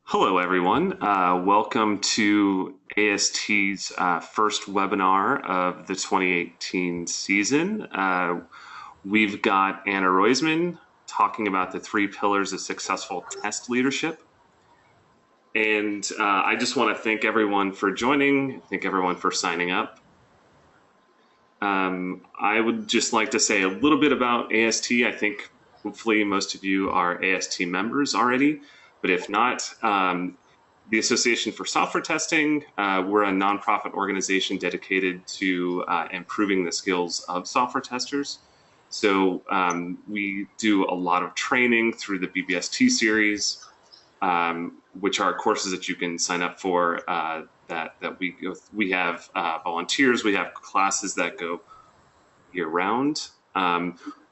Hello, everyone. Welcome to AST's first webinar of the 2018 season. We've got Anna Royzman talking about the 3 pillars of successful test leadership. And I just want to thank everyone for joining, thank everyone for signing up. I would just like to say a little bit about AST. I think hopefully most of you are AST members already, but if not, the Association for Software Testing, we're a nonprofit organization dedicated to improving the skills of software testers. So we do a lot of training through the BBST series, which are courses that you can sign up for. That we have volunteers, we have classes that go year round.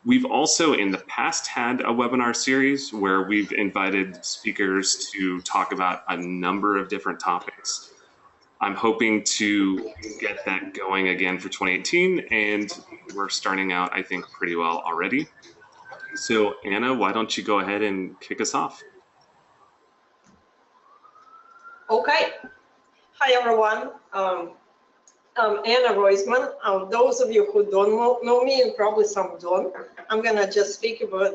We've also in the past had a webinar series where we've invited speakers to talk about a number of different topics. I'm hoping to get that going again for 2018, and we're starting out, I think, pretty well already. So Anna, why don't you go ahead and kick us off? Okay. Hi, everyone. I'm Anna Royzman. Those of you who don't know me, and probably some don't, I'm going to just speak about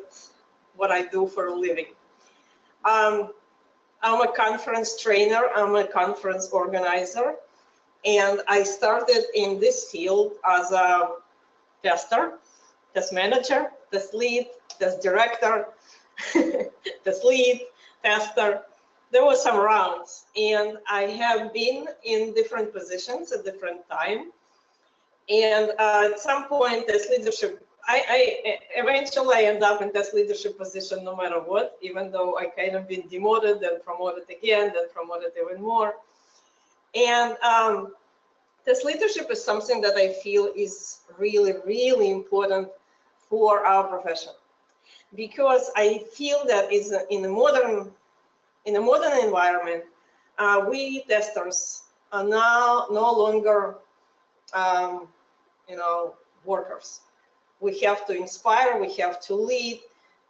what I do for a living. I'm a conference trainer. I'm a conference organizer. And I started in this field as a tester, test manager, test lead, test director, test lead, tester. There were some rounds, and I have been in different positions at different time. And at some point, test leadership, I eventually end up in test leadership position no matter what, even though I kind of been demoted, then promoted again, then promoted even more. And test leadership is something that I feel is really, really important for our profession, because I feel that it's in a modern environment, we testers are now no longer, workers. We have to inspire, we have to lead,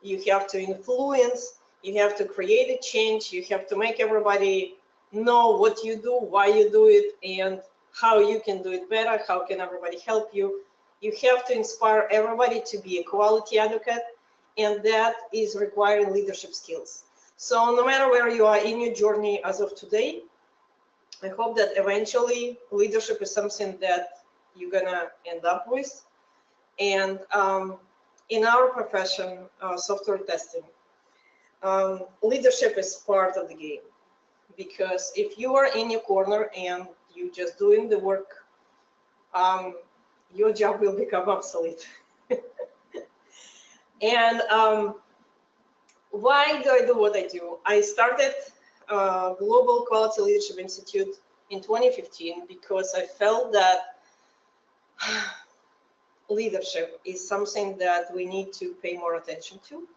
you have to influence, you have to create a change, you have to make everybody know what you do, why you do it, and how you can do it better, how can everybody help you. You have to inspire everybody to be a quality advocate, and that is requiring leadership skills. So no matter where you are in your journey as of today, I hope that eventually leadership is something that you're gonna end up with. And in our profession, software testing, leadership is part of the game. Because if you are in your corner and you're just doing the work, your job will become obsolete. And why do I do what I do? I started Global Quality Leadership Institute in 2015 because I felt that leadership is something that we need to pay more attention to.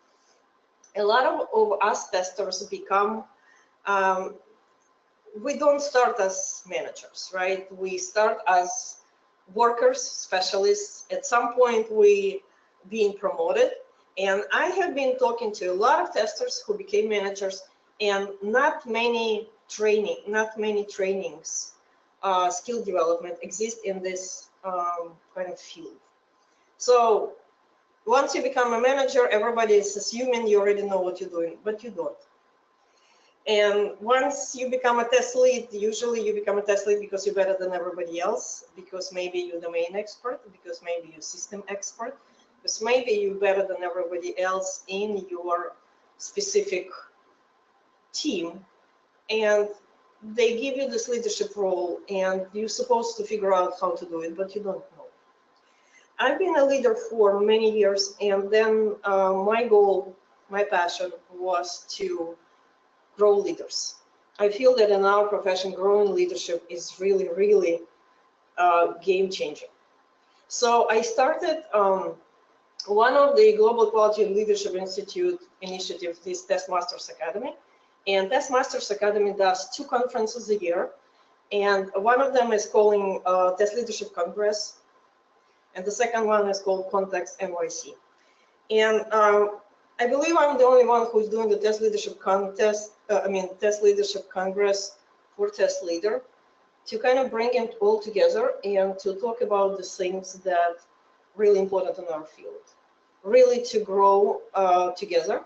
A lot of us testers become, we don't start as managers, right? We start as workers, specialists. At some point, we being promoted. And I have been talking to a lot of testers who became managers, and not many trainings, skill development exist in this kind of field. So once you become a manager, everybody is assuming you already know what you're doing, but you don't. And once you become a test lead, usually you become a test lead because you're better than everybody else, because maybe you're domain expert, because maybe you're system expert, because maybe you're better than everybody else in your specific team, and they give you this leadership role, and you're supposed to figure out how to do it, but you don't know. I've been a leader for many years, and then my goal, my passion was to grow leaders. I feel that in our profession, growing leadership is really, really game-changing. So I started one of the Global Quality Leadership Institute initiatives, this Test Masters Academy. And Test Masters Academy does 2 conferences a year. And one of them is calling Test Leadership Congress. And the second one is called Context NYC. And I believe I'm the only one who's doing the test leadership contest, test leadership congress for test leader, to kind of bring it all together and to talk about the things that really important in our field, really to grow together,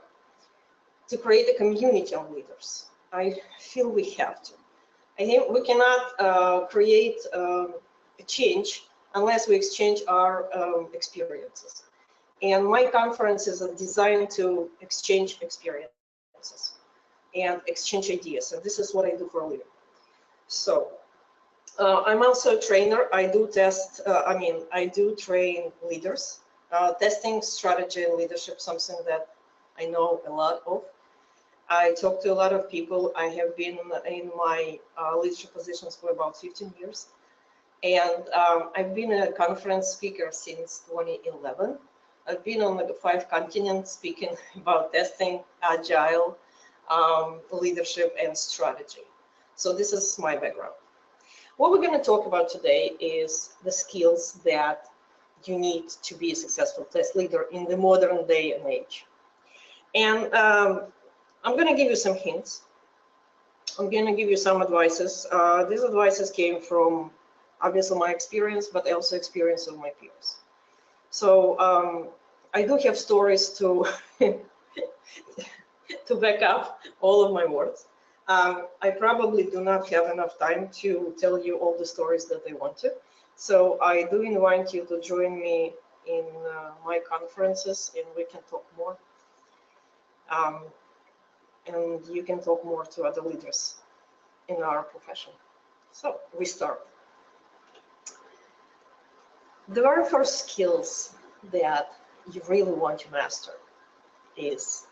to create a community of leaders. I feel we have to. I think we cannot create a change unless we exchange our experiences. And my conference is designed to exchange experiences and exchange ideas. And this is what I do for a living. So I'm also a trainer. I do test, I do train leaders. Testing, strategy, and leadership, something that I know a lot of. I talk to a lot of people. I have been in my leadership positions for about 15 years. And I've been a conference speaker since 2011. I've been on the 5 continents speaking about testing, agile, leadership, and strategy. So this is my background. What we're going to talk about today is the skills that you need to be a successful test leader in the modern day and age. And I'm going to give you some hints. I'm going to give you some advices. These advices came from obviously my experience, but also experience of my peers. So I do have stories to to back up all of my words. I probably do not have enough time to tell you all the stories that I want to. So I do invite you to join me in my conferences, and we can talk more. And you can talk more to other leaders in our profession. So we start. The very first skills that you really want to master is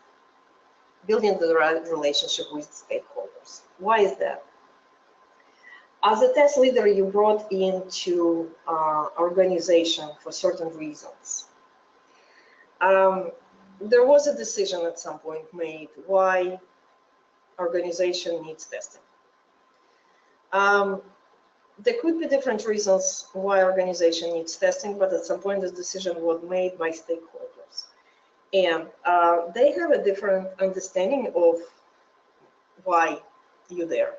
building the right relationship with stakeholders. Why is that? As a test leader, you brought into organization for certain reasons. There was a decision at some point made why organization needs testing. There could be different reasons why organization needs testing, but at some point this decision was made by stakeholders. And they have a different understanding of why you're there.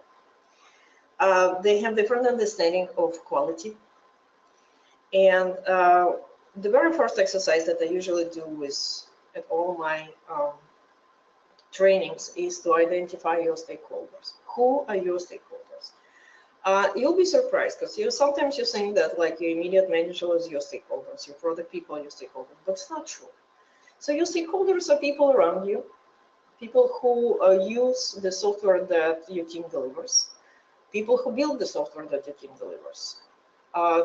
They have different understanding of quality. And the very first exercise that I usually do is at all my trainings is to identify your stakeholders. Who are your stakeholders? You'll be surprised because sometimes you think that like your immediate manager is your stakeholders, your product people are your stakeholders, but it's not true. So your stakeholders are people around you, people who use the software that your team delivers, people who build the software that your team delivers,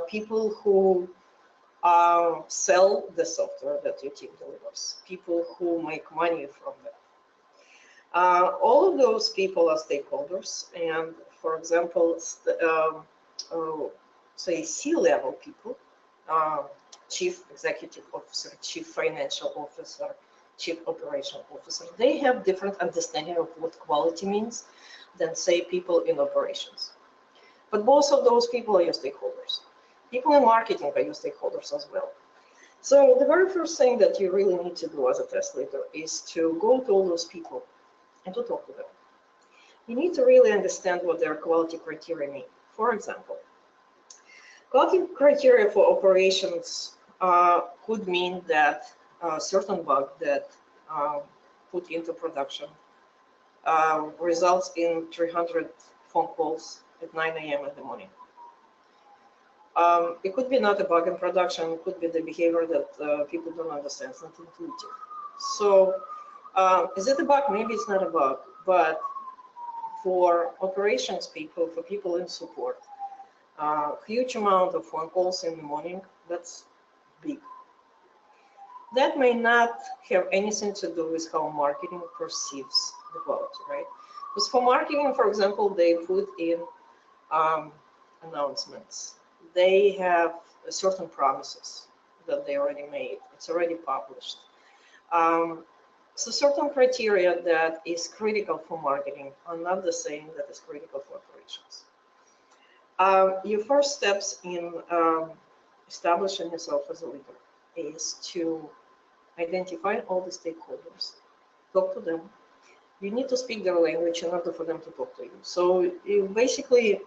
people who sell the software that your team delivers, people who make money from that. All of those people are stakeholders, and for example, say C-level people, chief executive officer, chief financial officer, chief operational officer, they have different understanding of what quality means than say people in operations. But both of those people are your stakeholders. People in marketing are your stakeholders as well. So the very first thing that you really need to do as a test leader is to go to all those people and to talk to them. You need to really understand what their quality criteria mean. For example, quality criteria for operations could mean that a certain bug that put into production results in 300 phone calls at 9 a.m. in the morning. It could be not a bug in production, it could be the behavior that people don't understand, it's not intuitive. So is it a bug? Maybe it's not a bug, but for operations people, for people in support, huge amount of phone calls in the morning, that's big. That may not have anything to do with how marketing perceives the quality, right? Because for marketing, for example, they put in announcements. They have certain promises that they already made. It's already published. So certain criteria that is critical for marketing are not the same that is critical for operations. Your first steps in establishing yourself as a leader is to identify all the stakeholders talk to them. You need to speak their language in order for them to talk to you. So you basically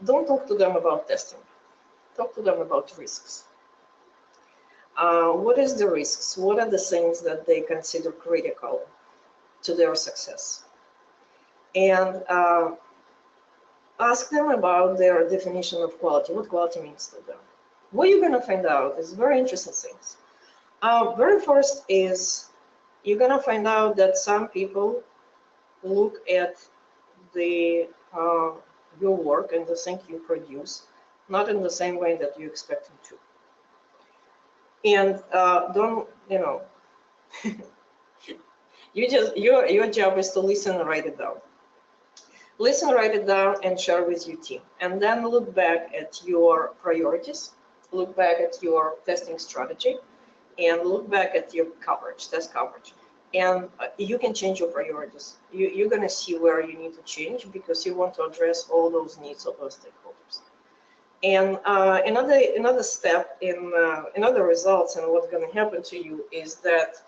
don't talk to them about testing. Talk to them about risks. What is the risks? What are the things that they consider critical to their success? And ask them about their definition of quality, what quality means to them. What you're going to find out is very interesting things. Very first is you're going to find out that some people look at the your work and the thing you produce not in the same way that you expect them to. And don't, you know, your job is to listen and write it down. Listen, write it down, and share with your team. And then look back at your priorities, look back at your testing strategy, and look back at your coverage, test coverage. And you can change your priorities. You're going to see where you need to change because you want to address all those needs of those stakeholders. And another step in another results and what's going to happen to you is that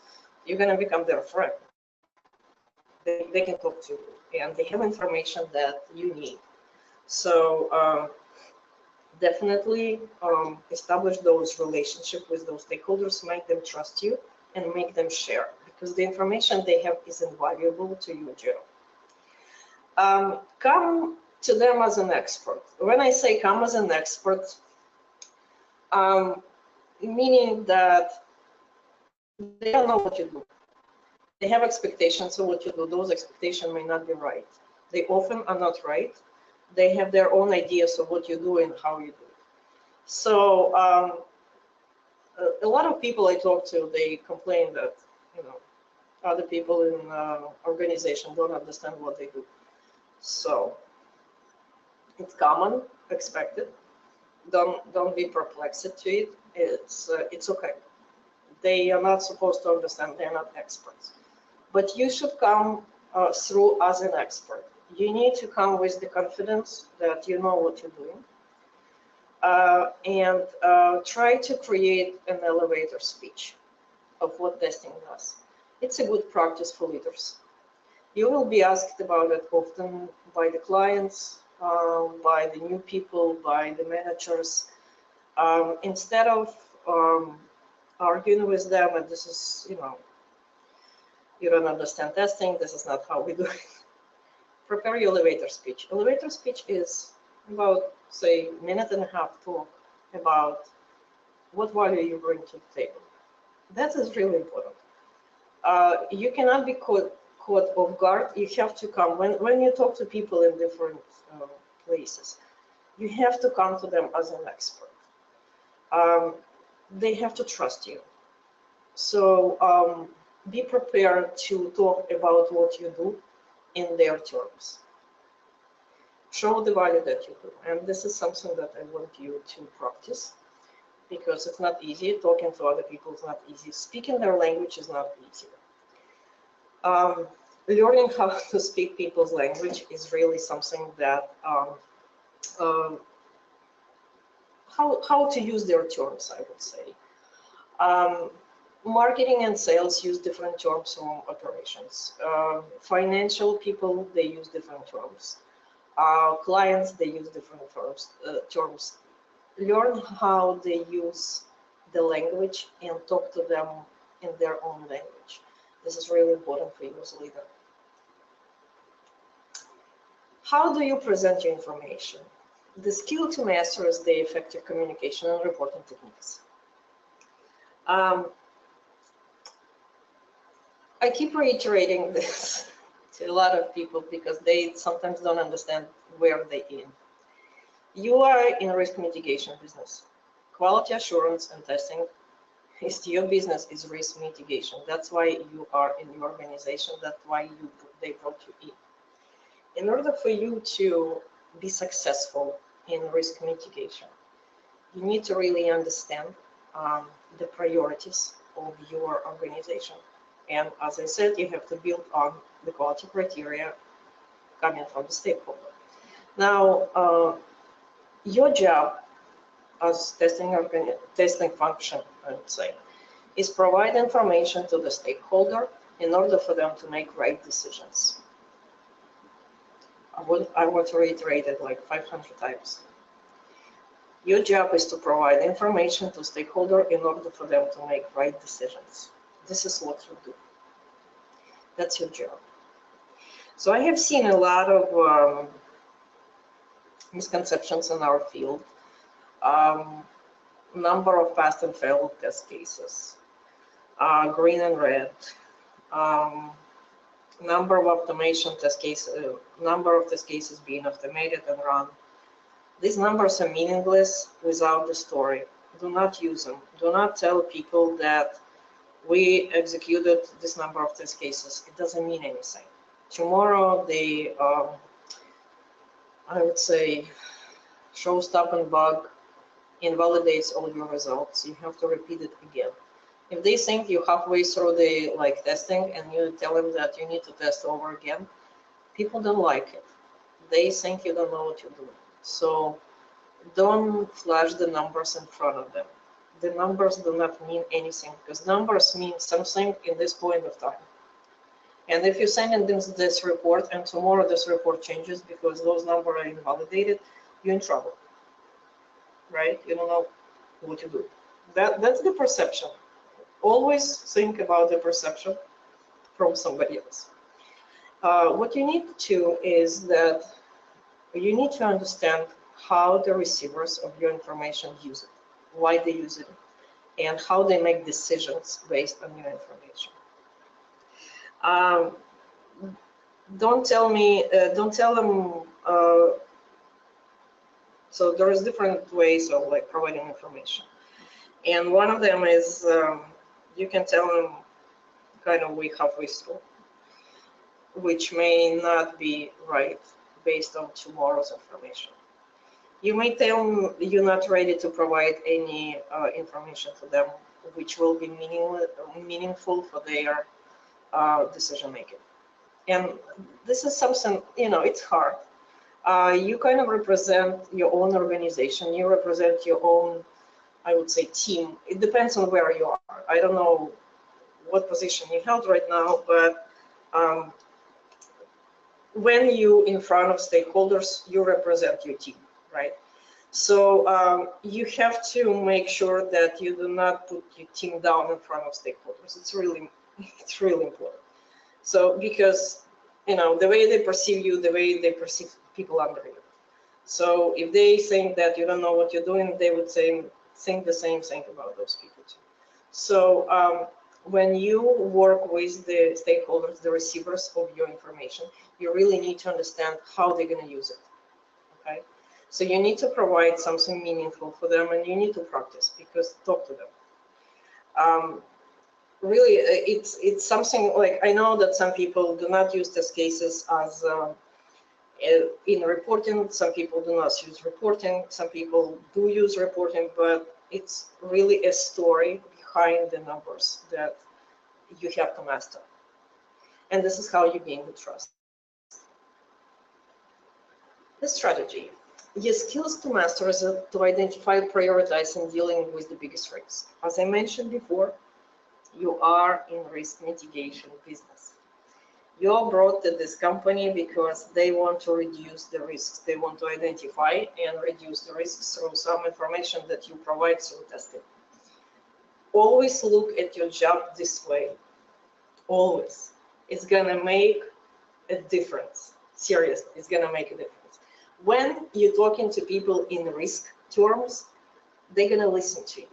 you're going to become their friend. They can talk to you and they have information that you need. So definitely establish those relationships with those stakeholders, make them trust you and make them share because the information they have is invaluable to your job. Come to them as an expert. When I say come as an expert, meaning that they don't know what you do. They have expectations of what you do. Those expectations may not be right. They often are not right. They have their own ideas of what you do and how you do it. So a lot of people I talk to, they complain that, you know, other people in organization don't understand what they do. So it's common, expected. Don't be perplexed to it. It's okay. They are not supposed to understand. They're not experts. But you should come through as an expert. You need to come with the confidence that you know what you're doing. And try to create an elevator speech of what testing does. It's a good practice for leaders. You will be asked about it often by the clients, by the new people, by the managers. Instead of arguing with them, and this is, you know, you don't understand testing, this is not how we do it. Prepare your elevator speech. Elevator speech is about, say, a minute and a half talk about what value you bring to the table. That is really important. You cannot be caught off guard. You have to come, when you talk to people in different places, you have to come to them as an expert. They have to trust you. So be prepared to talk about what you do in their terms. Show the value that you do. And this is something that I want you to practice because it's not easy. Talking to other people is not easy. Speaking their language is not easy. Learning how to speak people's language is really something that how to use their terms, I would say. Marketing and sales use different terms from operations. Financial people, they use different terms. Clients, they use different terms. Learn how they use the language and talk to them in their own language. This is really important for you as a leader. How do you present your information? The skill to master is the effective communication and reporting techniques. I keep reiterating this to a lot of people because they sometimes don't understand where they're in. You are in risk mitigation business. Quality assurance and testing is your business is risk mitigation. That's why you are in your organization. That's why they brought you in. In order for you to be successful in risk mitigation, you need to really understand the priorities of your organization. And as I said, you have to build on the quality criteria coming from the stakeholder. Now, your job as testing function, I would say, is provide information to the stakeholder in order for them to make right decisions. I want to reiterate it like 500 times. Your job is to provide information to stakeholder in order for them to make right decisions. This is what you do. That's your job. So I have seen a lot of misconceptions in our field. Number of passed and failed test cases, green and red, number of automation test cases, number of test cases being automated and run. These numbers are meaningless without the story. Do not use them. Do not tell people that we executed this number of test cases. It doesn't mean anything. Tomorrow, the, I would say, show-stopping bug invalidates all your results. You have to repeat it again. If they think you're halfway through the testing and you tell them that you need to test over again, people don't like it. They think you don't know what you're doing. So don't flash the numbers in front of them. The numbers do not mean anything because numbers mean something in this point of time. And if you send in this report and tomorrow this report changes because those numbers are invalidated, you're in trouble, right? You don't know what to do. That's the perception. Always think about the perception from somebody else. What you need to is that you need to understand how the receivers of your information use it, why they use it, and how they make decisions based on your information. Don't tell them, so there is different ways of providing information. And one of them is you can tell them kind of halfway through, which may not be right based on tomorrow's information. You may tell them you're not ready to provide any information to them which will be meaningful for their decision making. And this is something, it's hard. You kind of represent your own organization. You represent your own, I would say, team. It depends on where you are. I don't know what position you held right now, but when you in front of stakeholders, you represent your team, right? So you have to make sure that you do not put your team down in front of stakeholders. It's really important. So because the way they perceive you, the way they perceive people under you. So if they think that you don't know what you're doing, they would think the same thing about those people too. So when you work with the stakeholders, the receivers of your information, you really need to understand how they're going to use it. Okay, so you need to provide something meaningful for them, and you need to practice because talk to them. Really, it's something like, I know that some people do not use test cases as in reporting. Some people do not use reporting. Some people do use reporting, but it's really a story behind the numbers that you have to master. And this is how you gain the trust. The strategy. Your skills to master is to identify, prioritize, and dealing with the biggest risks. As I mentioned before, you are in risk mitigation business. You're brought to this company because they want to reduce the risks. They want to identify and reduce the risks through some information that you provide through testing. Always look at your job this way. Always. It's going to make a difference. Seriously, it's going to make a difference. When you're talking to people in risk terms, they're going to listen to you.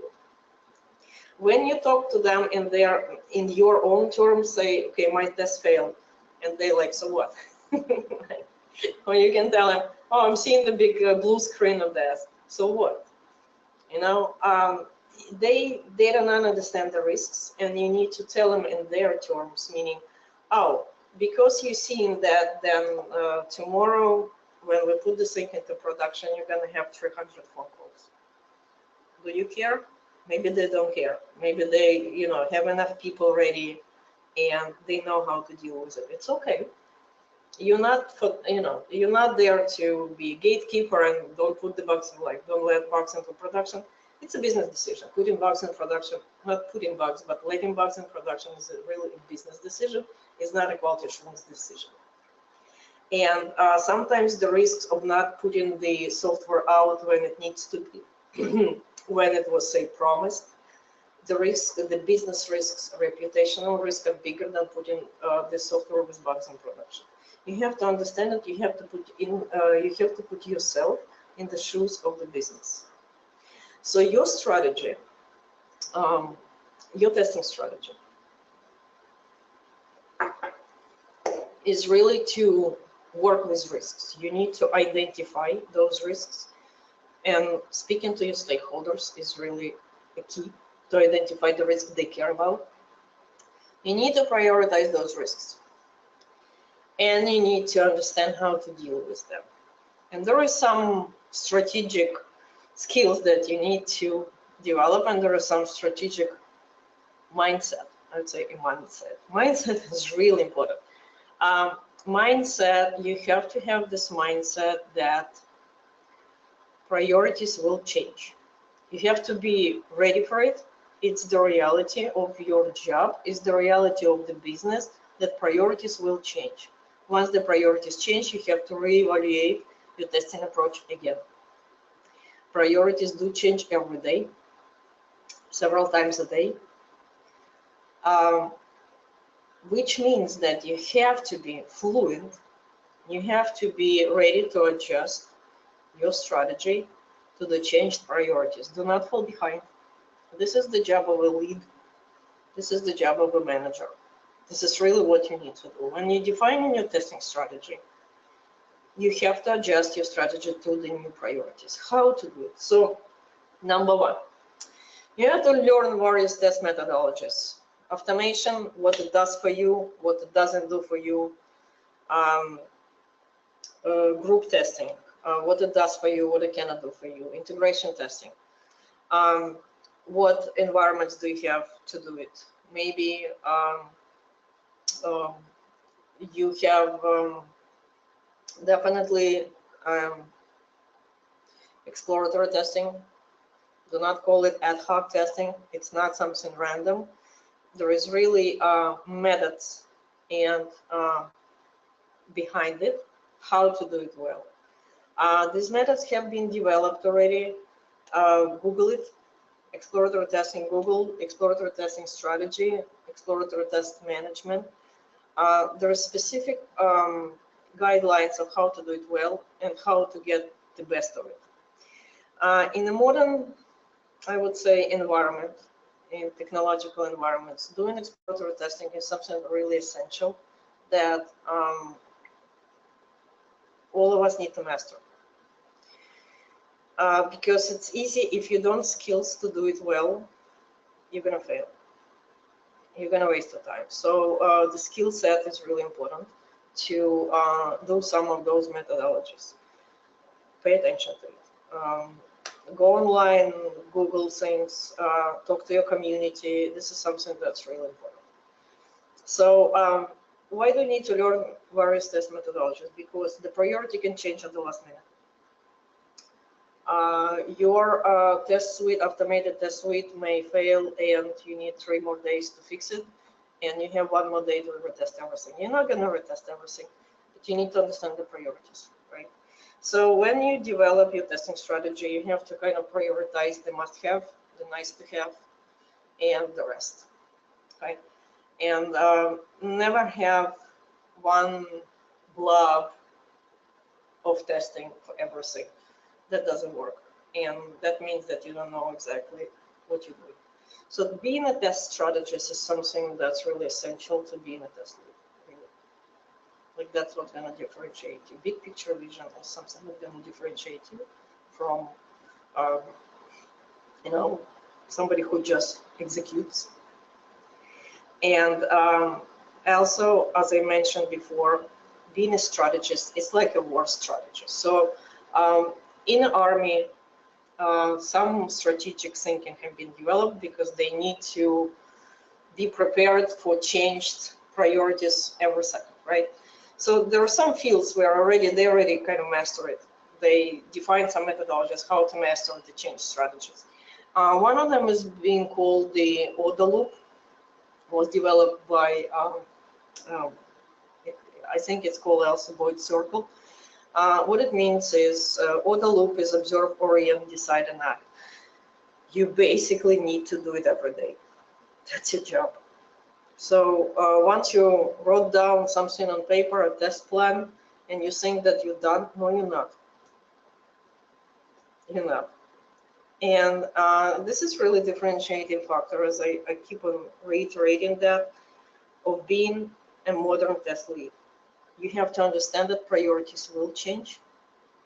When you talk to them in your own terms, say, okay, my test failed, and they're like, so what? Or you can tell them, oh, I'm seeing the big blue screen of that. So what? They do not understand the risks, and you need to tell them in their terms, meaning, oh, because you're seeing that, then tomorrow when we put this thing into production, you're going to have 300 phone calls. Do you care? Maybe they don't care. Maybe they, have enough people ready and they know how to deal with it. It's okay. You're not, you're not there to be a gatekeeper and don't put the bugs, don't let bugs into production. It's a business decision. Putting bugs in production, not putting bugs, but letting bugs in production is really a business decision. It's not a quality assurance decision. And sometimes the risks of not putting the software out when it needs to be, when it was, say, promised, the risk, the business risks, reputational risks are bigger than putting the software with bugs in production. You have to understand that you have to put in, you have to put yourself in the shoes of the business. So your strategy, your testing strategy, is really to work with risks. You need to identify those risks, and speaking to your stakeholders is really a key to identify the risks they care about. You need to prioritize those risks, and you need to understand how to deal with them. And there is some strategic skills that you need to develop, and there is some strategic mindset. I would say a mindset. Mindset is really important. Mindset, you have to have this mindset that priorities will change. You have to be ready for it. It's the reality of your job, it's the reality of the business that priorities will change. Once the priorities change, you have to reevaluate your testing approach again. Priorities do change every day, several times a day, which means that you have to be fluid. You have to be ready to adjust your strategy to the changed priorities. Do not fall behind. This is the job of a lead. This is the job of a manager. This is really what you need to do. When you're defining your testing strategy, you have to adjust your strategy to the new priorities. How to do it? So, number one, you have to learn various test methodologies. Automation, what it does for you, what it doesn't do for you. Group testing, what it does for you, what it cannot do for you. Integration testing. What environments do you have to do it? Maybe you have definitely exploratory testing. Do not call it ad hoc testing. It's not something random. There is really methods and behind it, how to do it well. These methods have been developed already. Google it. Exploratory testing, Google, exploratory testing strategy, exploratory test management. There are specific guidelines of how to do it well and how to get the best of it. In a modern, I would say, environment, in technological environments, doing exploratory testing is something really essential that all of us need to master. Because it's easy, if you don't skills to do it well, you're gonna fail. You're gonna waste your time. So the skill set is really important to do some of those methodologies. Pay attention to it. Go online, Google things, talk to your community. This is something that's really important. So why do you need to learn various test methodologies? Because the priority can change at the last minute. Your test suite, automated test suite may fail and you need 3 more days to fix it, and you have 1 more day to retest everything. You're not going to retest everything, but you need to understand the priorities, right? So when you develop your testing strategy, you have to kind of prioritize the must-have, the nice-to-have, and the rest, right? And never have one blob of testing for everything. That doesn't work, and that means that you don't know exactly what you're doing. So being a test strategist is something that's really essential to being a test lead. Really. Like that's what's going to differentiate you. Big picture vision is something that's going to differentiate you from, you know, somebody who just executes. And also, as I mentioned before, being a strategist is like a war strategist. So in the Army, some strategic thinking have been developed because they need to be prepared for changed priorities every second, right? So there are some fields where they already kind of master it. They define some methodologies how to master the change strategies. One of them is being called the ODA loop, was developed by, I think it's called Elsa Boyd Circle. What it means is ODA loop is observe, orient, decide, and act. You basically need to do it every day. That's your job. So once you wrote down something on paper, a test plan, and you think that you're done, no, you're not. You're not. And this is really differentiating factor, as I keep on reiterating that, of being a modern test lead. You have to understand that priorities will change.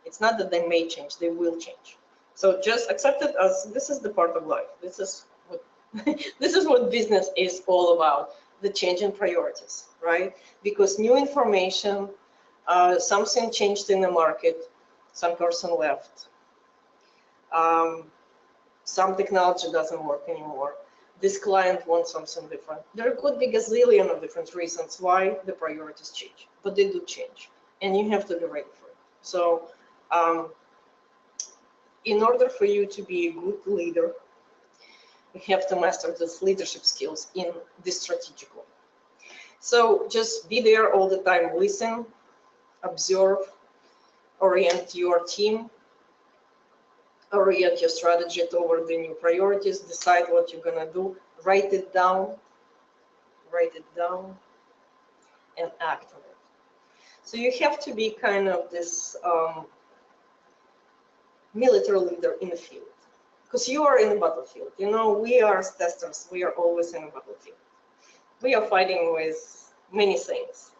It's not that they may change, they will change. So just accept it as this is the part of life. This is what this is what business is all about, the change in priorities, right? Because new information, something changed in the market, some person left, some technology doesn't work anymore, this client wants something different. There could be a gazillion of different reasons why the priorities change, but they do change, and you have to be ready for it. So in order for you to be a good leader, you have to master these leadership skills in this strategic way. So just be there all the time, listen, observe, orient your team, orient your strategy toward the new priorities, decide what you're gonna do, write it down, and act on it. So you have to be kind of this military leader in the field, because you are in the battlefield. You know, we are testers, we are always in the battlefield. We are fighting with many things,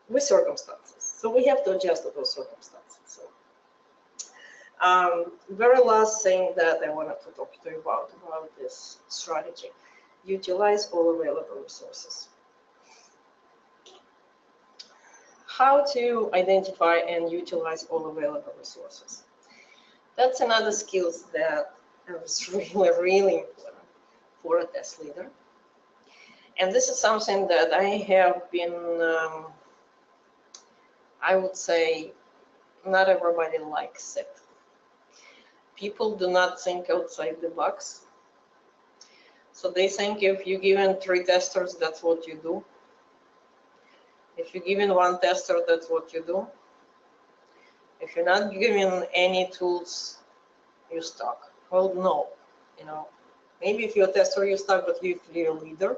with circumstances. So we have to adjust to those circumstances. So, very last thing that I wanted to talk to you about this strategy: utilize all available resources. How to identify and utilize all available resources. That's another skill that is really, really important for a test leader. And this is something that I have been, I would say, not everybody likes it. People do not think outside the box. So they think if you're given 3 testers, that's what you do. If you're given 1 tester, that's what you do. If you're not given any tools, you're stuck. Well, no, you know, maybe if you're a tester, you're stuck, but if you're a leader,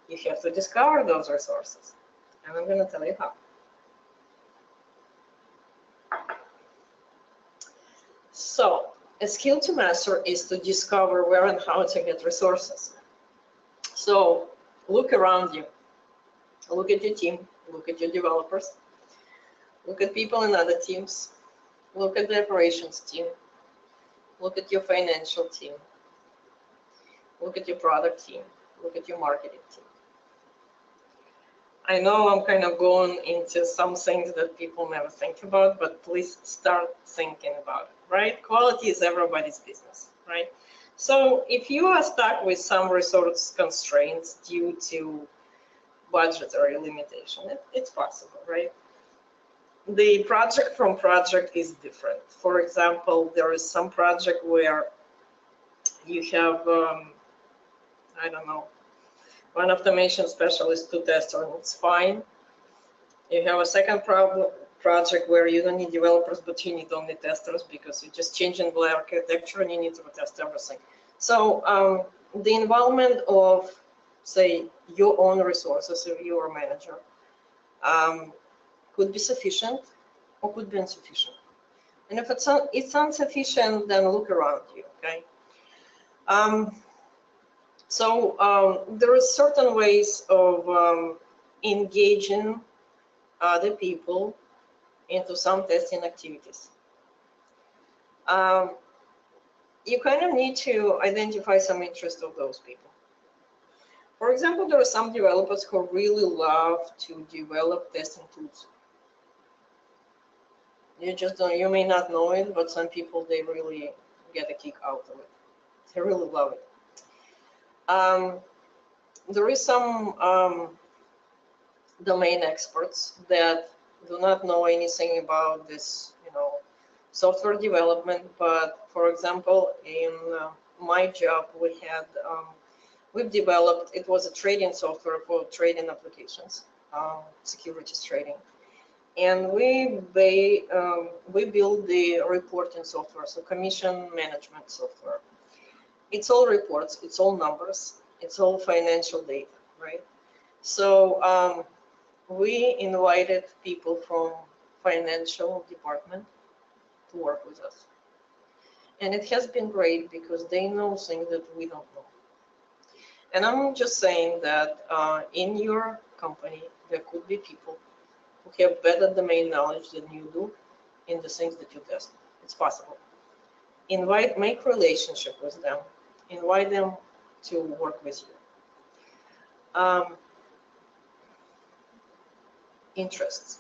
you have to discover those resources. And I'm going to tell you how. So, a skill to master is to discover where and how to get resources. So, look around you. Look at your team. Look at your developers. Look at people in other teams. Look at the operations team. Look at your financial team. Look at your product team. Look at your marketing team. I know I'm kind of going into some things that people never think about, but please start thinking about it, right? Quality is everybody's business, right? So if you are stuck with some resource constraints due to budgetary limitation, it's possible, right? The project from project is different. For example, there is some project where you have, I don't know, 1 automation specialist, 2 testers, it's fine. You have a second project where you don't need developers, but you need only testers because you're just changing the architecture and you need to test everything. So the involvement of, say, your own resources, if you are a manager, could be sufficient or could be insufficient. And if it's insufficient, then look around you, okay? So there are certain ways of engaging other people into some testing activities. You kind of need to identify some interest of those people. For example, there are some developers who really love to develop testing tools. You just don't, you may not know it, but some people, they really get a kick out of it. They really love it. There is some domain experts that do not know anything about this, you know, software development, but for example, in my job, we've developed, it was a trading software for trading applications, securities trading. And we build the reporting software, so commission management software. It's all reports, it's all numbers, it's all financial data, right? So we invited people from financial department to work with us. And it has been great because they know things that we don't know. And I'm just saying that in your company, there could be people who have better domain knowledge than you do in the things that you test. It's possible. Make relationship with them. Invite them to work with you. Interests.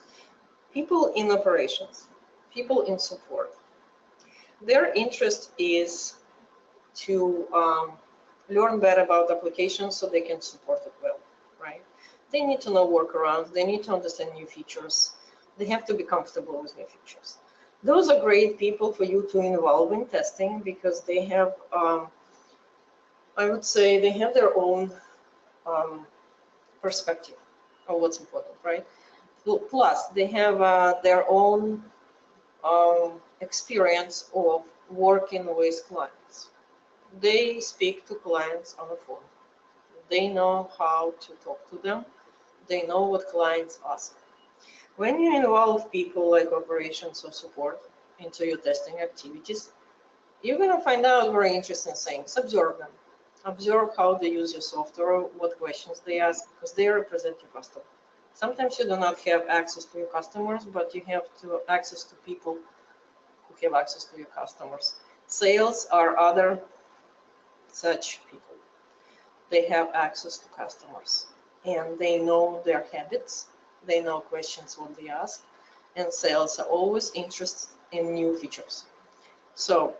People in operations, people in support. Their interest is to learn better about applications so they can support it well, right? They need to know workarounds. They need to understand new features. They have to be comfortable with new features. Those are great people for you to involve in testing because they have, I would say, they have their own perspective of what's important, right? Plus, they have their own experience of working with clients. They speak to clients on the phone. They know how to talk to them. They know what clients ask. When you involve people like operations or support into your testing activities, you're going to find out very interesting things. Observe them. Observe how they use your software, what questions they ask, because they represent your customer. Sometimes you do not have access to your customers, but you have access to people who have access to your customers. Sales are other such people. They have access to customers and they know their habits. They know questions what they ask, and sales are always interested in new features. So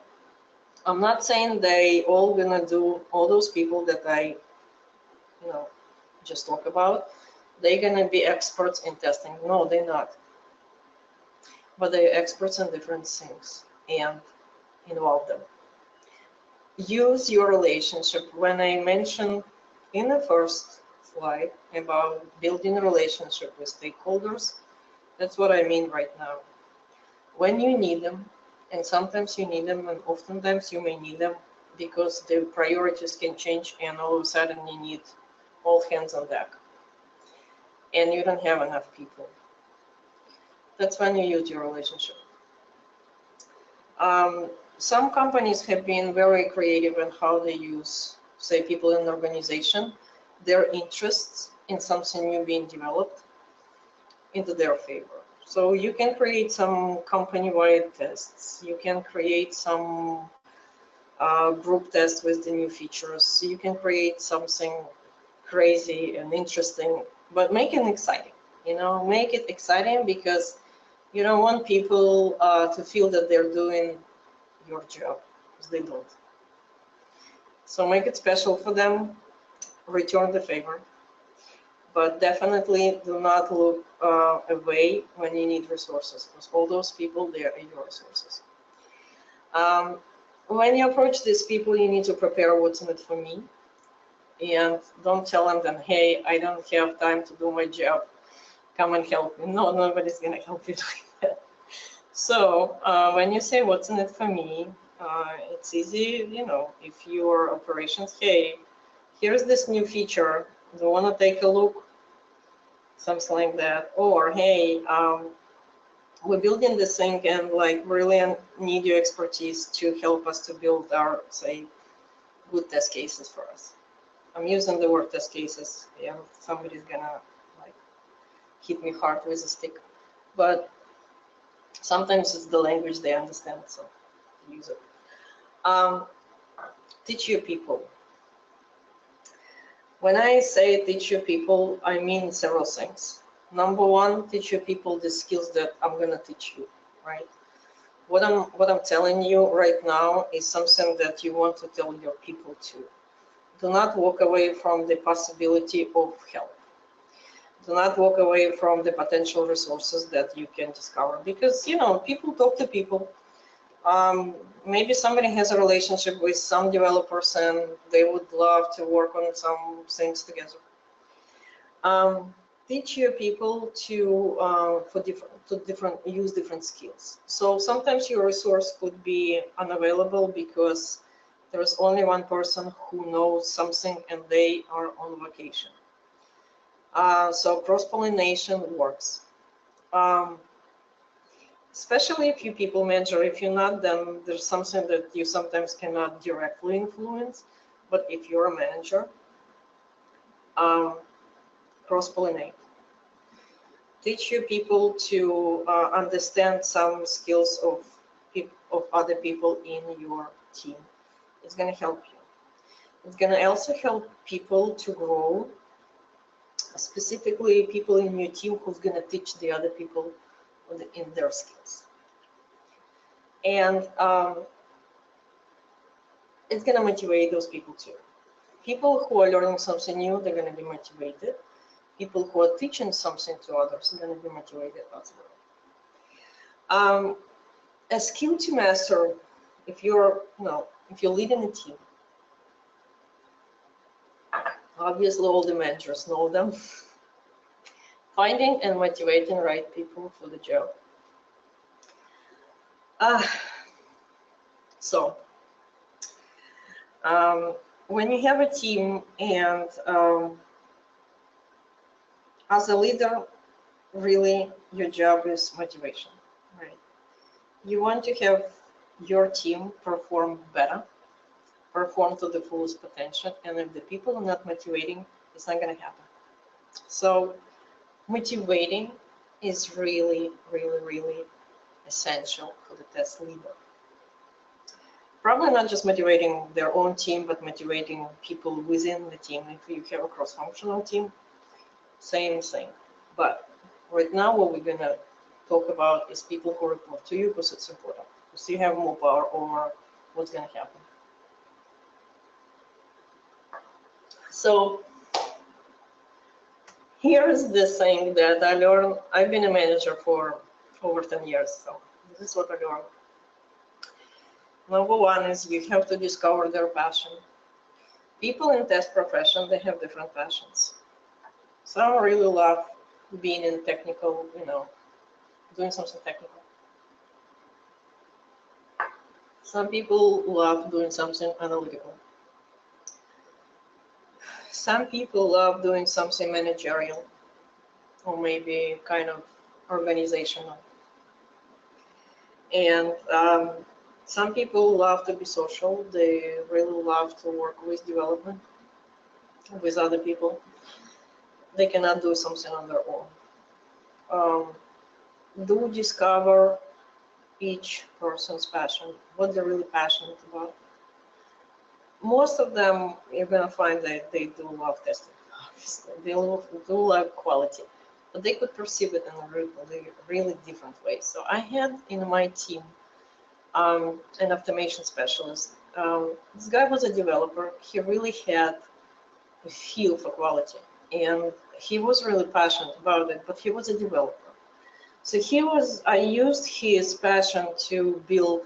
I'm not saying they all gonna do, all those people that I just talk about, they're gonna be experts in testing. No, they're not. But they're experts in different things and involve them. Use your relationship. When I mentioned in the first slide about building a relationship with stakeholders, that's what I mean right now. When you need them, and sometimes you need them, and oftentimes you may need them because the priorities can change and all of a sudden you need all hands on deck and you don't have enough people. That's when you use your relationship. Some companies have been very creative in how they use, say, people in the organization, their interests in something new being developed into their favor. So you can create some company-wide tests. You can create some group tests with the new features. You can create something crazy and interesting, but make it exciting. Make it exciting because you don't want people to feel that they're doing your job, because they don't. So make it special for them, return the favor, but definitely do not look away when you need resources, because all those people, they are your resources. When you approach these people, you need to prepare what's in it for me, and don't tell them, hey, I don't have time to do my job, come and help me. No, nobody's gonna help you doing that. So when you say what's in it for me, it's easy, if your operations, hey, here's this new feature, do you want to take a look? Something like that. Or, hey, we're building this thing and really need your expertise to help us to build our, say, good test cases for us. I'm using the word test cases. Yeah, somebody's gonna hit me hard with a stick. But sometimes it's the language they understand, so use it. Teach your people. When I say teach your people, I mean several things. Number one, teach your people the skills that I'm gonna teach you, right? What I'm telling you right now is something that you want to tell your people too. Do not walk away from the possibility of help. Do not walk away from the potential resources that you can discover, because people talk to people. Maybe somebody has a relationship with some developers and they would love to work on some things together. Teach your people to use different skills. So sometimes your resource could be unavailable because there's only one person who knows something and they are on vacation. So cross-pollination works. Especially if you people manager. If you're not, then there's something that you sometimes cannot directly influence. But if you're a manager, cross-pollinate. Teach your people to understand some skills of other people in your team. It's going to help you. It's going to also help people to grow, specifically people in your team who's going to teach the other people in their skills. And it's going to motivate those people too. People who are learning something new, they're going to be motivated. People who are teaching something to others are going to be motivated as well. A skill to master, if you're leading a team, obviously all the managers know them. Finding and motivating the right people for the job. When you have a team and as a leader, really your job is motivation, right? You want to have your team perform better, perform to the fullest potential, and if the people are not motivating, it's not going to happen. So motivating is really, really, really essential for the test leader. Probably not just motivating their own team, but motivating people within the team. If you have a cross-functional team, same thing. But right now, what we're going to talk about is people who report to you, because it's important. Because you have more power over what's going to happen. So here's the thing that I learned. I've been a manager for over 10 years, so this is what I learned. Number one is you have to discover their passion. People in test profession, they have different passions. Some really love being in technical, doing something technical. Some people love doing something analytical. Some people love doing something managerial or maybe kind of organizational. And some people love to be social. They really love to work with development, with other people. They cannot do something on their own. Do discover each person's passion, what they're really passionate about. Most of them, you're going to find that they do love testing. Obviously, they do love quality, but they could perceive it in a really different way. So I had in my team an automation specialist. This guy was a developer. He really had a feel for quality, and he was really passionate about it, but he was a developer. So I used his passion to build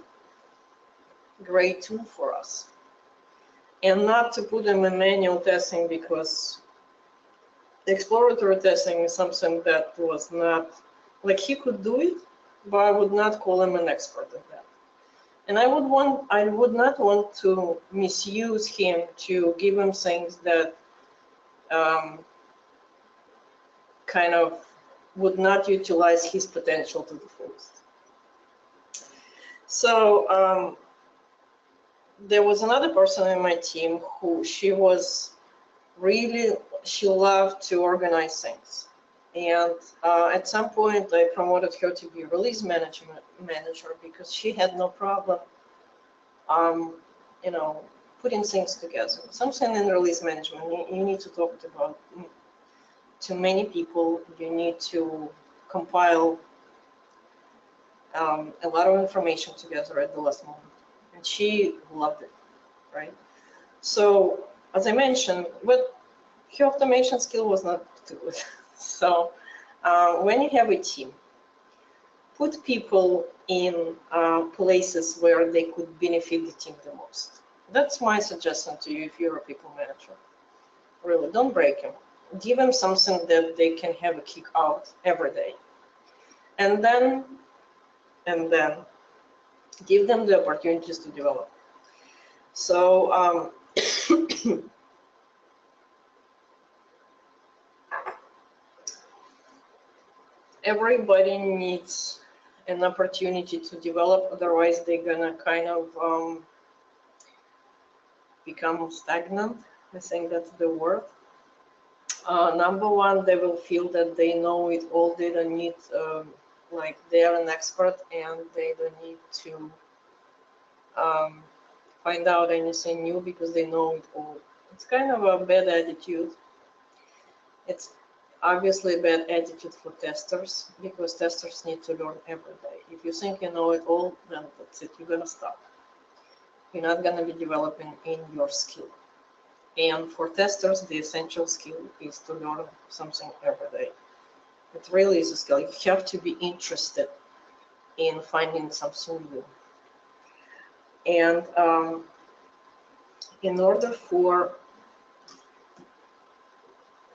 a great tool for us, and not to put him in manual testing, because exploratory testing is something that was not, like, he could do it, but I would not call him an expert at that. And I would not want to misuse him to give him things that kind of would not utilize his potential to the fullest. So there was another person in my team who she loved to organize things. And at some point, I promoted her to be a release manager because she had no problem, putting things together. Something in release management, you need to talk about to many people. You need to compile a lot of information together at the last moment. And she loved it, right? So, as I mentioned, but her automation skill was not too good. So when you have a team, put people in places where they could benefit the team the most. That's my suggestion to you if you're a people manager. Really, don't break them. Give them something that they can have a kick out every day. And then give them the opportunities to develop. So everybody needs an opportunity to develop, otherwise they're gonna kind of become stagnant. I think that's the word. Number one, they will feel that they know it all. They don't need, like they're an expert and they don't need to find out anything new because they know it all. It's kind of a bad attitude. It's obviously a bad attitude for testers because testers need to learn every day. If you think you know it all, then that's it, you're gonna stop. You're not gonna be developing in your skill. And for testers, the essential skill is to learn something every day. It really is a skill. You have to be interested in finding something new. And in order for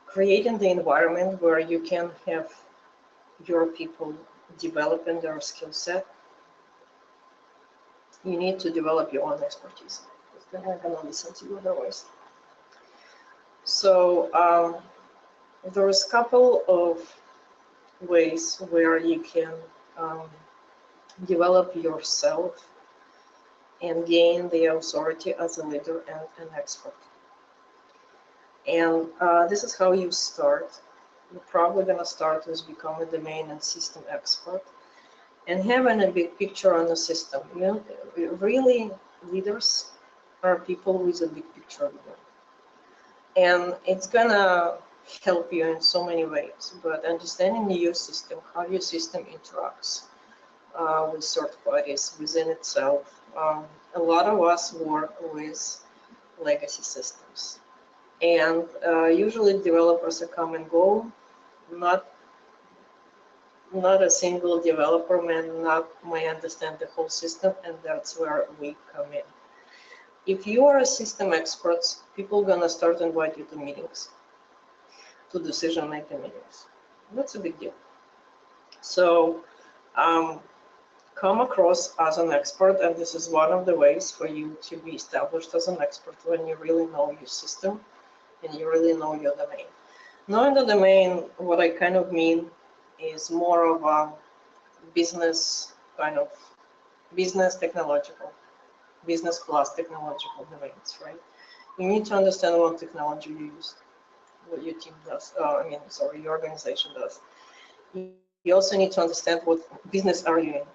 creating the environment where you can have your people developing their skill set, you need to develop your own expertise. They're not going to listen to you otherwise. So there's a couple of ways where you can develop yourself and gain the authority as a leader and an expert. And this is how you start. You're probably going to start with becoming a domain and system expert and having a big picture on the system. You know, really, leaders are people with a big picture view. And it's going to help you in so many ways. But understanding your system, how your system interacts with third parties within itself. A lot of us work with legacy systems. And usually developers come and go. Not a single developer may understand the whole system, and that's where we come in. If you are a system expert, people are gonna start to invite you to meetings, to decision-making meetings. That's a big deal. So come across as an expert, and this is one of the ways for you to be established as an expert when you really know your system and you really know your domain. Knowing the domain, what I kind of mean is more of a business kind of business class technological domains, right? You need to understand what technology you use, what your team does, your organization does. You also need to understand what business are you in.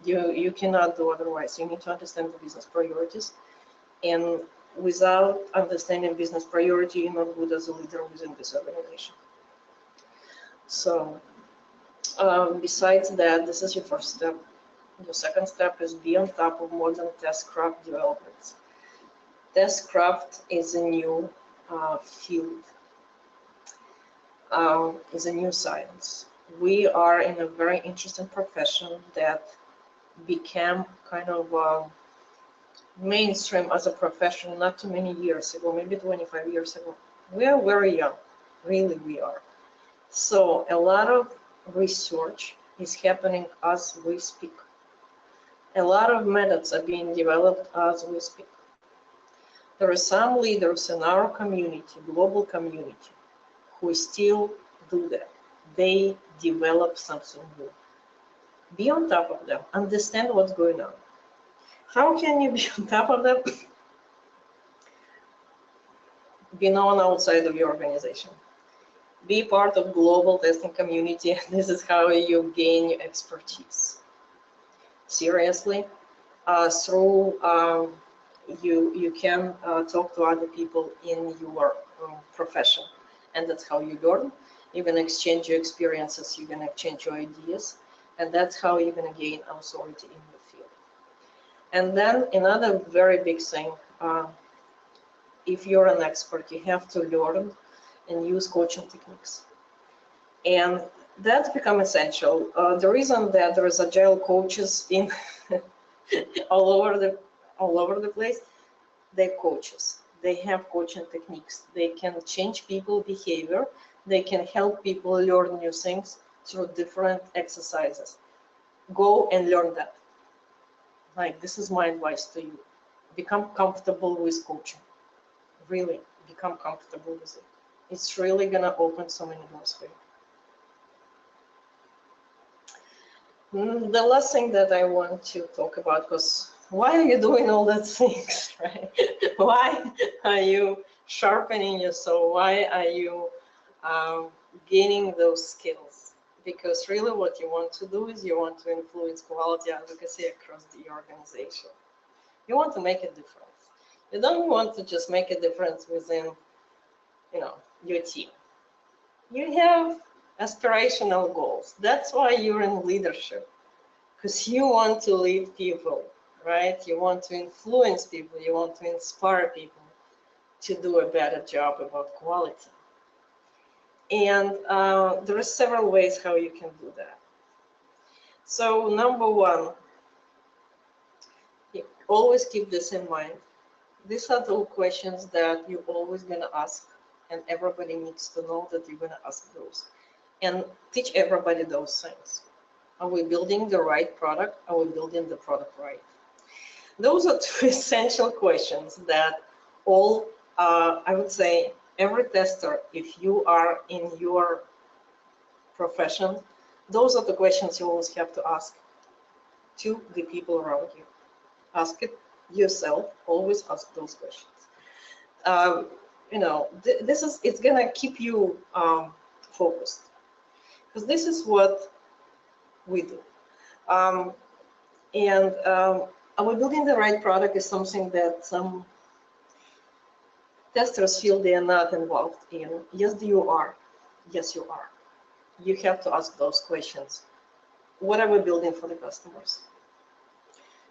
You cannot do otherwise. You need to understand the business priorities, and without understanding business priority, you're not good as a leader within this organization. So besides that, this is your first step. Your second step is be on top of modern testcraft developments. Testcraft is a new field, is a new science. We are in a very interesting profession that became kind of mainstream as a profession not too many years ago, maybe 25 years ago. We are very young, really we are. So a lot of research is happening as we speak. A lot of methods are being developed as we speak. There are some leaders in our community, global community, who still do that. They develop something new. Be on top of them, understand what's going on. How can you be on top of them? Be known outside of your organization. Be part of global testing community. This is how you gain your expertise. Seriously, through you can talk to other people in your profession, and that's how you learn. You're gonna exchange your experiences. You're gonna exchange your ideas, and that's how you're gonna gain authority in your field. And then another very big thing, if you're an expert, you have to learn and use coaching techniques. And That's become essential. The reason that there is agile coaches in all over the place, they're coaches. They have coaching techniques. They can change people's behavior. They can help people learn new things through different exercises. Go and learn that. Like, this is my advice to you. Become comfortable with coaching. Really become comfortable with it. It's really gonna open so many doors for you. The last thing that I want to talk about, because why are you doing all those things, right? Why are you sharpening your soul? Why are you gaining those skills? Because really what you want to do is you want to influence quality advocacy across the organization. You want to make a difference. You don't want to just make a difference within, your team. You have aspirational goals. That's why you're in leadership, because you want to lead people, right? You want to influence people. You want to inspire people to do a better job about quality. And there are several ways how you can do that. So number one, always keep this in mind. These are the questions that you're always going to ask, and everybody needs to know that you're going to ask those. And teach everybody those things. Are we building the right product? Are we building the product right? Those are two essential questions that all, I would say, every tester, if you are in your profession, those are the questions you always have to ask to the people around you. Ask it yourself, always ask those questions. It's gonna keep you focused, because this is what we do. Are we building the right product is something that some testers feel they are not involved in. Yes, you are. Yes, you are. You have to ask those questions. What are we building for the customers?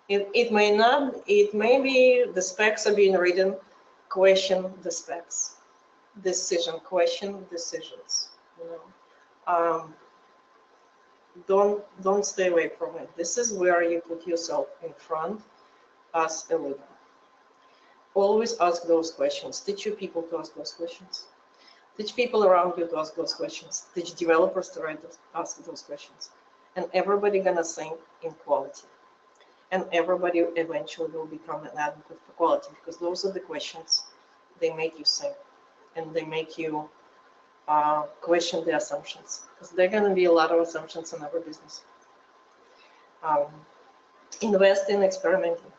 It may be the specs are being written, question the specs, decision, question decisions. Don't stay away from it. This is where you put yourself in front as a leader. Always ask those questions. Teach your people to ask those questions. Teach people around you to ask those questions. Teach developers to ask those questions. And everybody gonna think in quality. And everybody eventually will become an advocate for quality, because those are the questions. They make you think, and they make you question the assumptions, because there are going to be a lot of assumptions in every business. Invest in experimenting.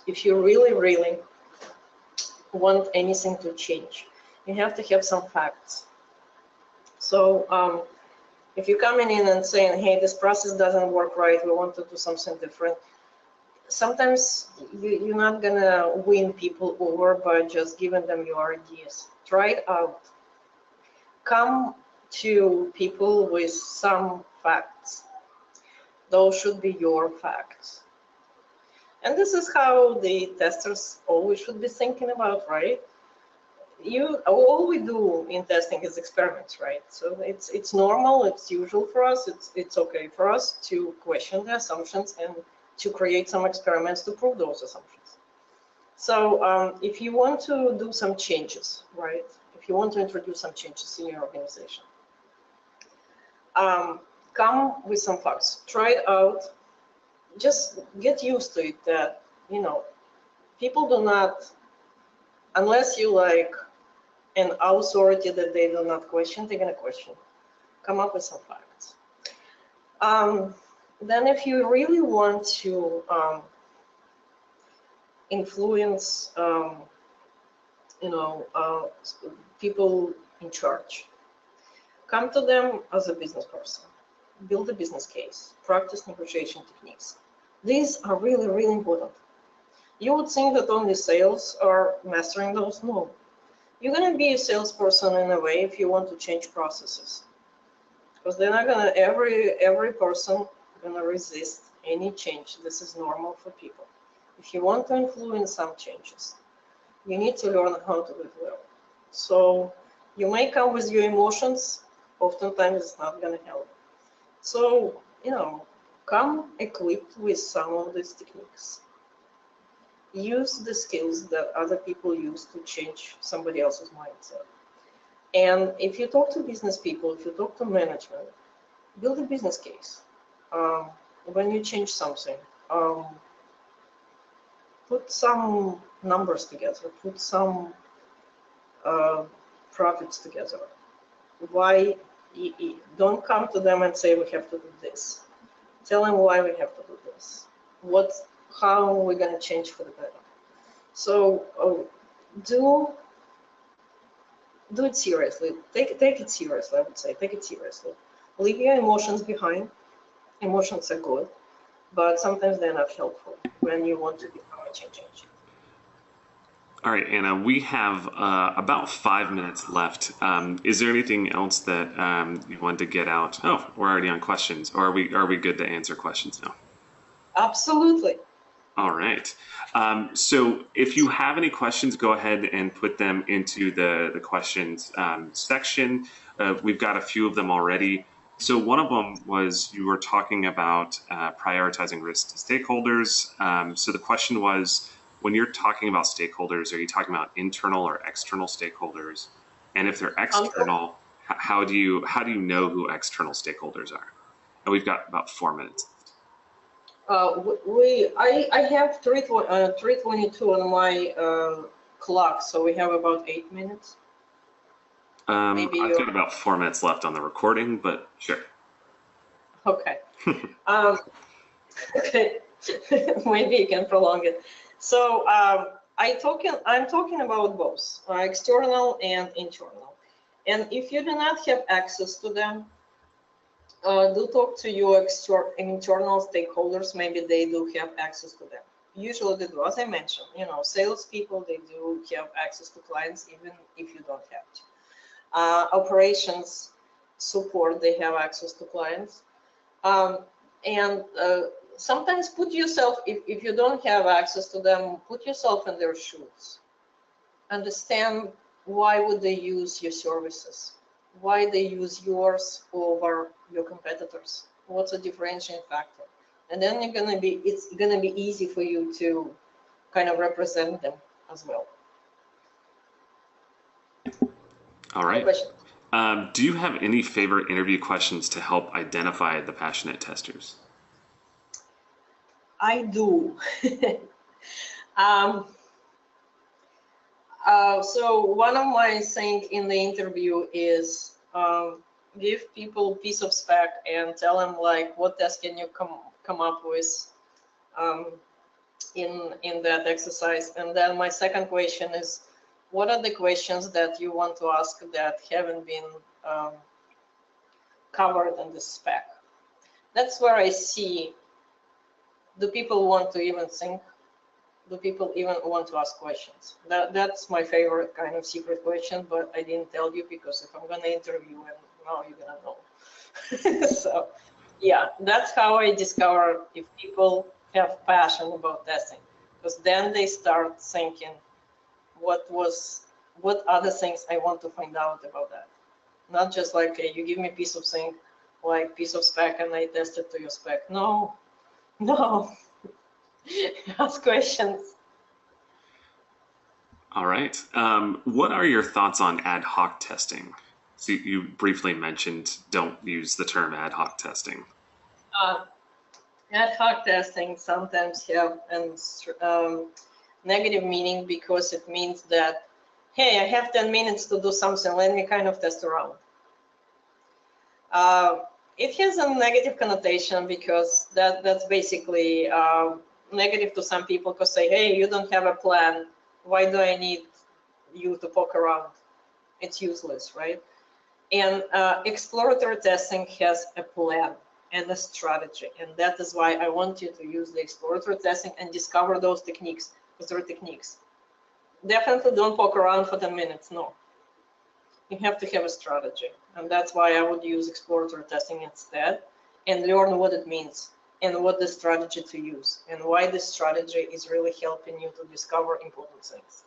If you really, really want anything to change, you have to have some facts. So if you're coming in and saying, hey, this process doesn't work right, we want to do something different, sometimes you're not going to win people over by just giving them your ideas. Try it out. Come to people with some facts. Those should be your facts. And this is how the testers always should be thinking about, right? All we do in testing is experiments, right? So it's normal, it's usual for us, it's okay for us to question the assumptions and to create some experiments to prove those assumptions. So if you want to do some changes, right? If you want to introduce some changes in your organization, come with some facts. Try it out. Just get used to it that, people do not, unless you like an authority that they do not question, they're going to question. Come up with some facts. Then if you really want to influence, people in charge, come to them as a business person. Build a business case. Practice negotiation techniques. These are really, really important. You would think that only sales are mastering those. No. You're going to be a salesperson in a way if you want to change processes, because they're not going to, every person going to resist any change. This is normal for people. If you want to influence some changes, you need to learn how to do it well. So You may come with your emotions, oftentimes it's not going to help. So, come equipped with some of these techniques. Use the skills that other people use to change somebody else's mindset. And if you talk to business people, if you talk to management, build a business case. When you change something, put some numbers together, put some profits together. Why? Don't come to them and say we have to do this. Tell them why we have to do this. How we're going to change for the better. So do it seriously. Take it seriously. I would say take it seriously. Leave your emotions behind. Emotions are good, but sometimes they're not helpful when you want to become a change agent. All right, Anna, we have about 5 minutes left. Is there anything else that you wanted to get out? Oh, we're already on questions. Or are we good to answer questions now? Absolutely. All right. So if you have any questions, go ahead and put them into the questions section. We've got a few of them already. So one of them was you were talking about prioritizing risk to stakeholders. So the question was, when you're talking about stakeholders, are you talking about internal or external stakeholders? And if they're external, how do you know who external stakeholders are? And we've got about 4 minutes. I have 3:22 on my clock, so we have about 8 minutes. I've got about 4 minutes left on the recording, but sure. Okay. Okay. Maybe you can prolong it. So I'm talking about both external and internal. And if you do not have access to them, do talk to your internal stakeholders. Maybe they do have access to them. Usually they do. As I mentioned, salespeople, they do have access to clients even if you don't have to. Operations support, they have access to clients. And sometimes put yourself, if you don't have access to them, put yourself in their shoes. Understand why would they use your services? Why they use yours over your competitors? What's a differentiating factor? And then it's gonna be easy for you to kind of represent them as well. All right. Do you have any favorite interview questions to help identify the passionate testers? I do. So one of my things in the interview is give people a piece of spec and tell them like what test can you come up with in that exercise. And then my second question is, what are the questions that you want to ask that haven't been covered in the spec? That's where I see, do people want to even think? Do people even want to ask questions? That's my favorite kind of secret question, but I didn't tell you because if I'm going to interview and now you're going to know. So yeah, that's how I discover if people have passion about testing, because then they start thinking, what other things I want to find out about that? Not just like, hey, you give me a piece of thing, like piece of spec and I test it to your spec. No. Ask questions. All right. What are your thoughts on ad hoc testing? So you briefly mentioned don't use the term ad hoc testing. Ad hoc testing sometimes have a negative meaning because it means that, hey, I have 10 minutes to do something, let me kind of test around. It has a negative connotation because that's basically negative to some people, because say, hey, you don't have a plan, why do I need you to poke around? It's useless, right? And exploratory testing has a plan and a strategy, and that is why I want you to use the exploratory testing and discover those techniques, because they're techniques. Definitely don't poke around for 10 minutes, no. You have to have a strategy, and that's why I would use exploratory testing instead and learn what it means and what the strategy to use and why this strategy is really helping you to discover important things.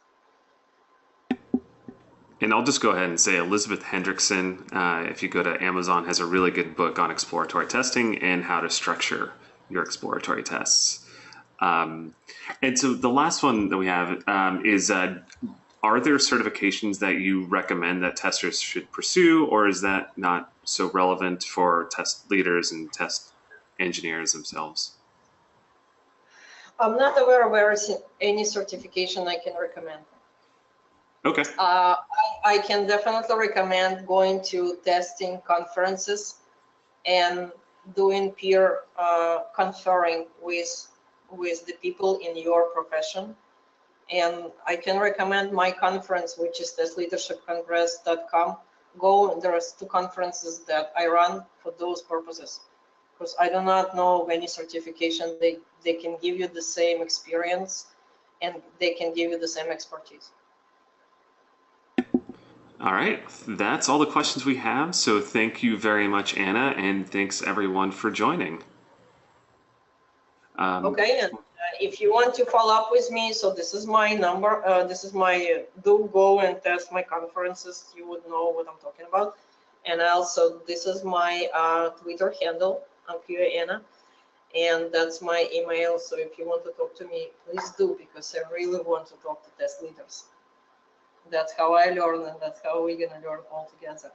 And I'll just go ahead and say Elizabeth Hendrickson, if you go to Amazon, has a really good book on exploratory testing and how to structure your exploratory tests. And so the last one that we have is, are there certifications that you recommend that testers should pursue, or is that not so relevant for test leaders and test engineers themselves? I'm not aware of any certification I can recommend. Okay. I can definitely recommend going to testing conferences and doing peer conferring with the people in your profession. And I can recommend my conference, which is testleadershipcongress.com. There's 2 conferences that I run for those purposes, because I do not know of any certification. They can give you the same experience and they can give you the same expertise. All right, that's all the questions we have. So thank you very much, Anna, and thanks everyone for joining. Okay, and if you want to follow up with me, so this is my number. This is my, do go and test my conferences. You would know what I'm talking about. And also, this is my Twitter handle. I'm here, Anna. And that's my email. So if you want to talk to me, please do, because I really want to talk to test leaders. That's how I learn, and that's how we're going to learn all together.